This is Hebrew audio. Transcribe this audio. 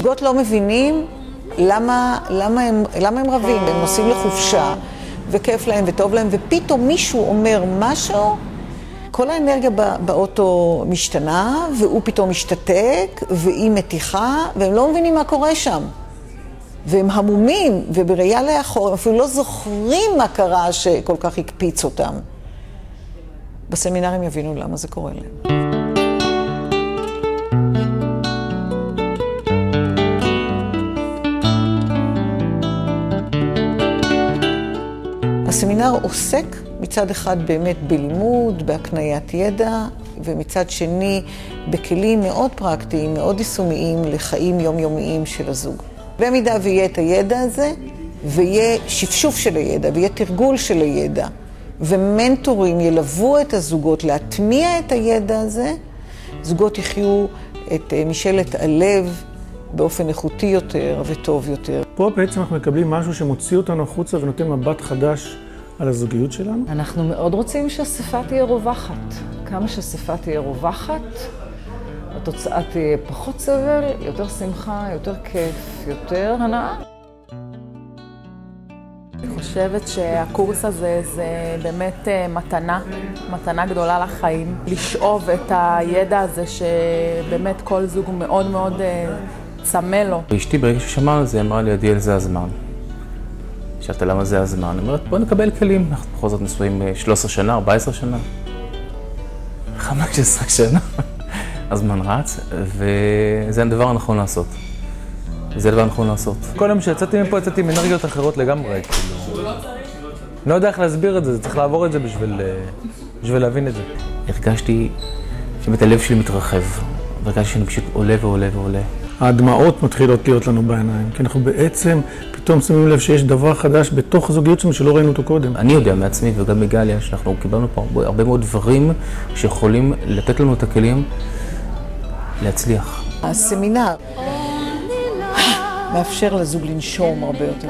זוגות לא מבינים למה הם רבים, הם נוסעים לחופשה, וכיף להם וטוב להם, ופתאום מישהו אומר משהו, כל האנרגיה באוטו משתנה, והוא פתאום משתתק, והיא מתיחה, והם לא מבינים מה קורה שם. והם המומים, ובראייה לאחור, הם אפילו לא זוכרים מה קרה שכל כך הקפיץ אותם. בסמינרים יבינו למה זה קורה להם. הסמינר עוסק מצד אחד באמת בלימוד, בהקניית ידע, ומצד שני בכלים מאוד פרקטיים, מאוד יישומיים לחיים יומיומיים של הזוג. במידה ויהיה את הידע הזה, ויהיה שפשוף של הידע, ויהיה תרגול של הידע, ומנטורים ילוו את הזוגות להטמיע את הידע הזה, זוגות יחיו את משאלת הלב באופן איכותי יותר וטוב יותר. פה בעצם אנחנו מקבלים משהו שמוציא אותנו החוצה ונותן מבט חדש על הזוגיות שלנו. אנחנו מאוד רוצים שהשפה תהיה רווחת. כמה שהשפה תהיה רווחת, התוצאה תהיה פחות סבל, יותר שמחה, יותר כיף, יותר הנאה. אני חושבת שהקורס הזה זה באמת מתנה גדולה לחיים. לשאוב את הידע הזה שבאמת כל זוג הוא מאוד מאוד צמא לו. אשתי ברגע ששמע על זה, אמרה לי, עדיאל, זה הזמן. שאלת למה זה הזמן? אני אומרת, בוא נקבל כלים. אנחנו בכל זאת נשואים 13 שנה, 14 שנה, 15 שנה. הזמן רץ, וזה הדבר הנכון לעשות. זה הדבר הנכון לעשות. כל יום שיצאתי מפה, יצאתי עם אנרגיות אחרות לגמרי. לא יודע איך להסביר את זה, צריך לעבור את זה בשביל להבין את זה. הרגשתי שבאמת הלב שלי מתרחב. הרגשתי שאני פשוט עולה ועולה ועולה. הדמעות מתחילות להיות לנו בעיניים, כי אנחנו בעצם פתאום שמים לב שיש דבר חדש בתוך הזוגיות שלנו שלא ראינו אותו קודם. אני יודע מעצמי וגם מגליה שאנחנו קיבלנו פה הרבה מאוד דברים שיכולים לתת לנו את הכלים להצליח. הסמינר מאפשר לזוג לנשום הרבה יותר.